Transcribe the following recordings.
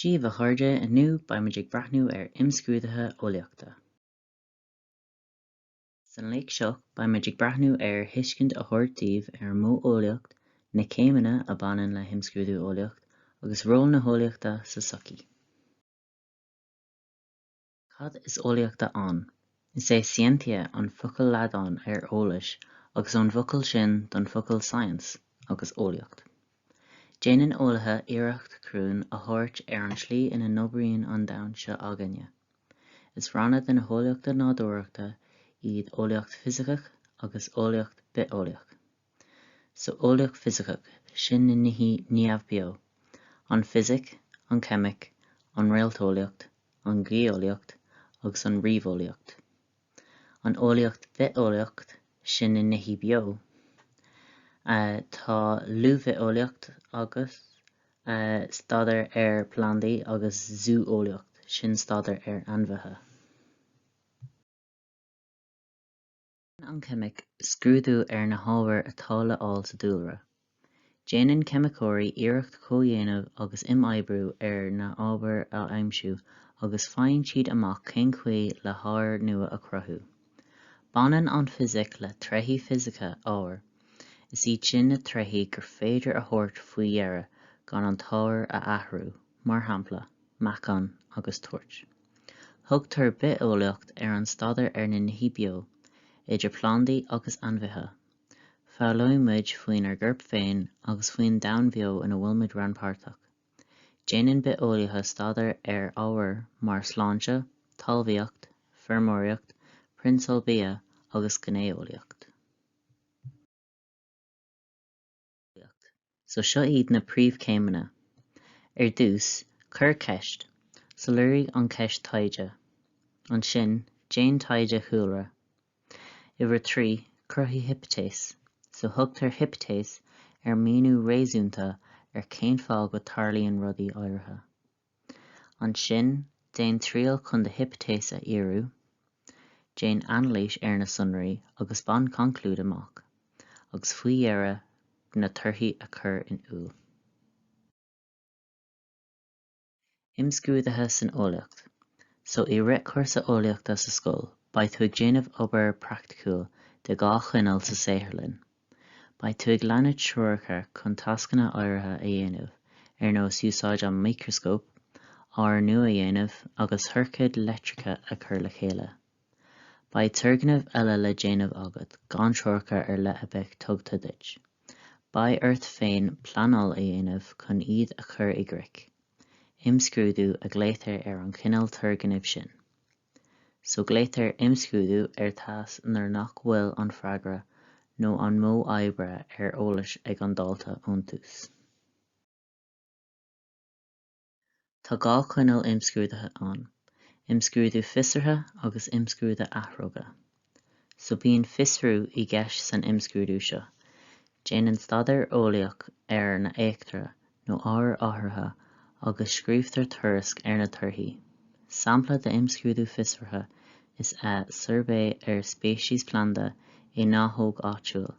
Díobh a chuirde inniu baimidigh breathnú imscrúduithe eolaíochta. San léig seo baimidigh breathnú Tuiscint a thabhairt daobh modh eolaíocht na céimeanna a bhaineann le himscrúdú eolaíocht agus ról na heolaíochta sa tsochaí. Cad is eolaíochta ann? Is é scientia an focail leadán eolais agus an bhucail sin don focail science agus eolaíocht. Déanann eolaithe iarracht crún a thabhairt an tslí ina n-oibríonn an domhan seo againne. Is ranna de na heolaíochta nádúrachta iad eolaíocht fhisicach agus eolaíocht bit-eolaíoch. So eolaíocht fhisicach sin na nithí níamh beo, an physic, an chemic, an réalteolaíocht, an ghaol-eolaíocht agus an ríomh-eolaíocht. An eolaíocht bit-eolaíocht sin na nithí beo. Tá luamh-eolaíocht agus stadar plandaí agus zoo-eolaíocht sin stadar ainmhithe. An chemic scrúdú na hábhar atá le fháil sa dúlra. Déanann chemicóirí iarracht comhdhéanamh agus imoibriú na ábhar a aimsiú agus faigheann siad amach cén chuaigh le háir nua a chruthaú. Baineann an physic le tsraithí fisice ábhar. Is iad sin na tsraithí gur féidir a thabhairt faoi dheireadh gan an t-ábhar a athrú, mar shampla, meacán agus tuairt. Thugtar bit-eolaíocht an stadar na nithí beo, idir plandaí agus ainmhithe. Fáilíonn faoin ar gcuirp féin agus faoin domhan beo ina bhfuil muid rann-páirteach. Déanann bit-eolaithe stadar ábhar mar sláinte, talmhaíocht, feirmeoireacht, prionsal bia agus gnéo-eolaíocht. So seo iad na príomhcéimeanna. Ar dtús, cur ceist, soláthraigh an ceist taighde. An sin, déan taighde chúlra. Uimhir 3, cruthaigh hipótéis. So thugtar hipótéis míonú réasúnta cén fáil go tarlaíonn rudaí áirithe. An sin, déan triail chun de hipótéis a iarú, déan analais na sonraí agus ban conclúd amach, agus faoi dheireadh na torthaí a chur in úl. Imscrúduithe san eolaíocht. So i rith cursa eolaíochta sa scoil, ba tú ag déanamh obair practicúil de gá choinneáil sa saothirlinn. Ba tú ag leanúid siúracha chun tascanna áirithe a dhéanamh, nós úsáid an micreascóp, áir nua a dhéanamh agus thurcaid letricha a chur le chéile. Ba tuirgnamh eile le déanamh agat, gan siúracha ar leith a bheith tugtha duit. Ba ort féin pleanáil a dhéanamh chun iad a chur i gcroic. Imscrúdú a gléitear an cineál tuirgnamh sin. So gléitear imscrúdú tas nar nach bhfuil an freagra nó an modh oibre eolais ag an dáta ón tús. Tá gá choinneáil imscrúduithe ann. Imscrúdú fisirtha agus imscrúdú athróga. So bíonn fisriú i gceist san imscrúdú seo. Déanann stadar eolaíoch na éachtra nó ábhar áirithe agus scríobhtar tuairisc na torthaí. Sampla de imscrúdú fisirtha is suirbé spéisiís planda i náthóg áitiúil.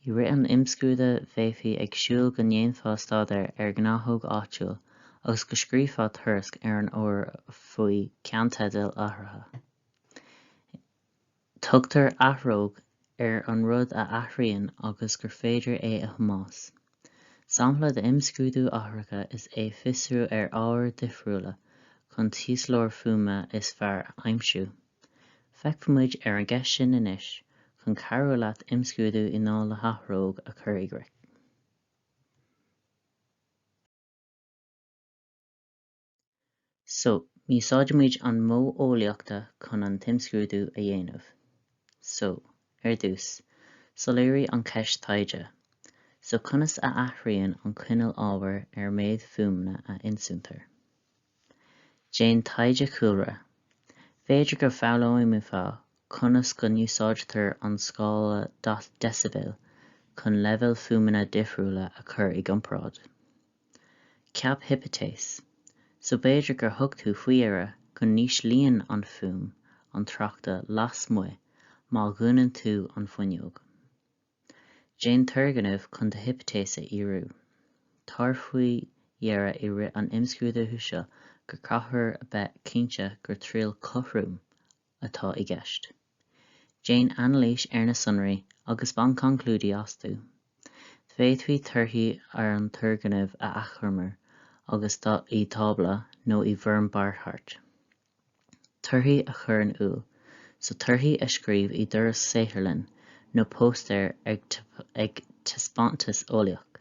I rith an imscrúdú bhéifí ag siúil go ndéanfá stadar gnáthóg áitiúil agus go scríobhá tuairisc an uair faoi ceanteadal áirithe. Tugtar athróg an rud a athraíonn agus gur féidir é a thomás. Sampla de imscrúdú áthracha is fisriú ábhar difriúla chun tíoslóir fuama is fearr aimsiú. Feicfimid an gceist sin anois chun carú leat imscrúdú i ndáil le hathróg a chur i gcroic. So, úsáidimid an modh eolaíochta chun an timscrúdú a dhéanamh. So, ar dtús, soláthraigh an ceist taighde. So conas a athraíonn an cineál ábhar méid fuaimne a insúntar. Déan taighde chúlra. Féidir gur fáilíonn fá conas go úsáidtear an scála decibel chun leibhéal fuaimne difriúla a chur i gcomparáid. Ceap hipótéis. So béidir gur thugtú faoi dheireadh go níos líon an fuaim an tráchta las muo má gúnann tú an fuinneog. Déan turganamh chun do hipótéasa iarú. Tar faoi dheartha i rith an imscrúduithe seo gur cathair a bheith cinnte gur triail cothrúm atá i gceist. Déan ainmhithe ar na sonraí agus ban conclúdaí astú. Féadfaí torthaí ar an turganamh a achraimar agus í tabla nó í bhfoirm barthart. Torthaí a chur in úl, so torthaí a scríobh í doras saothairlinn nó póstóir ag taispeántas eolaíoch.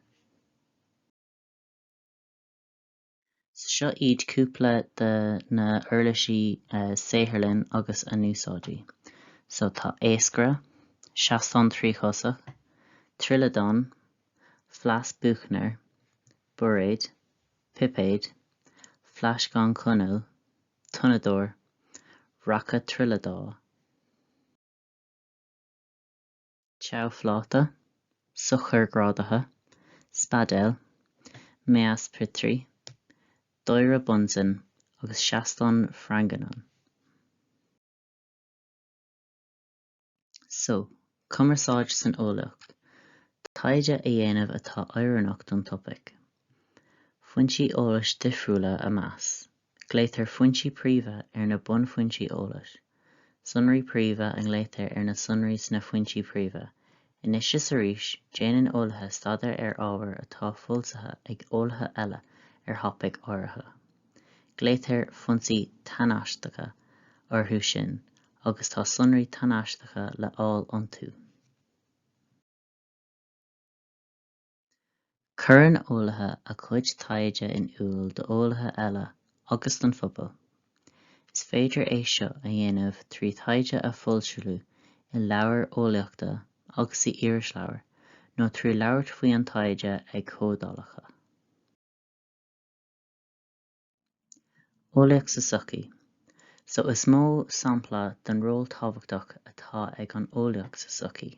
Seo iad cúpla de na uirlisí saothairlinn agus a núsáidí. So tá éascara, seastán tríchosach, trilledán, phleas buachnar, boréid, pipéid, phleascán conaill, tonadóir, racha trilledá, teabhphláta, sochar grádacha, spadéil, meas pitrí, dóire bunsan agus seastán franganán. So, cumarsáid san eolaíocht, taide a dhéanamh atá éireannach don topic. Foinsí eolais difriúla a meas. Gléitar foinsí príomha ar na bun foinsí eolais. Sonraí príomha an gléitar ar na sonraí sna foinsí príomha. Inis is arís, déanann eolaithe staidar ar ábhar atá folsathe ag eolaithe eile ar thápaigh áirithe. Gléitar foinsí thanaisteacha orthu sin, agus tá sonraí thanaisteacha le fháil iontu. Cuireann eolaithe a cuid taide in úl do eolaithe eile agus don phobal. Is féidir é seo a dhéanamh trí taide a foilsiúlú i leabhar eolaíochta agus i iarasleabhar nó trí labhairt faoi an taide ag comhdhálacha. Eolaíoch sa tsochaí. So is mó sampla den ról tábhachtach atá ag an eolaíoch sa tsochaí.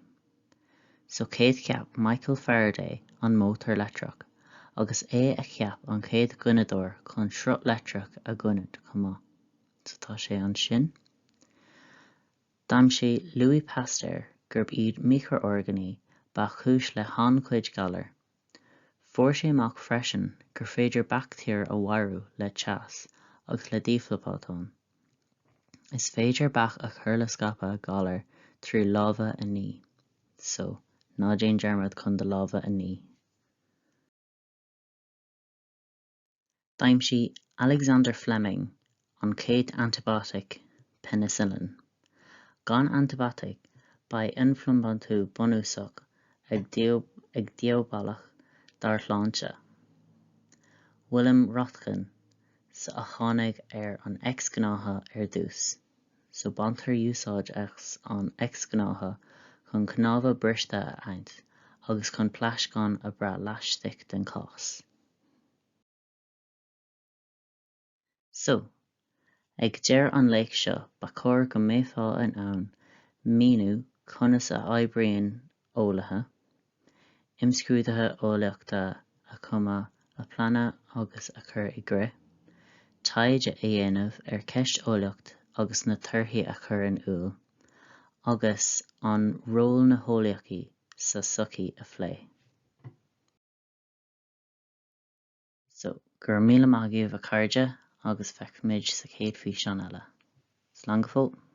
So céad ceap Michael Faraday an mótar letrach, agus é a cheap an chéad gunadóir chun srut letrach a gunad chomá. So tá sé an sin. D'aim sé Louis Pasteur gurb iad microorganií ba chúis le hán chuid galar. Fuair sé amach freisin gur féidir bactéir a mharú le teas agus le díflopátóin. Is féidir bach a chur le scapa galar trú lámha a ní. So, ná déan dearmad chun do lámha a ní. D'aim sí Alexander Fleming an chéad antibiotic penicillin. Gan antibiotic ba influmbantú bunúsach ag diabolach dar chláinse. Willem Roentgen sa a tháinig ar an ex-gnátha ar dús. So bantar úsáid ex an ex-gnátha chun cnámha briste a aint agus chun pleascán a bra laistic den cás. So, ag deir an léacht seo ba chóir go méafá an ann míniú conas a oibríonn eolaithe, imscrúduithe eolaíochta a chuma a plana agus a chur i gcrith, taide a dhéanamh ar ceist eolaíocht agus na torthaí a chur in úl, agus an ról na heolaíochaí sa tsochaí a phlé. So, gur míle maith agaibh a cairde agus feicimid sa chéad faoi sean eile. Slán go fóill.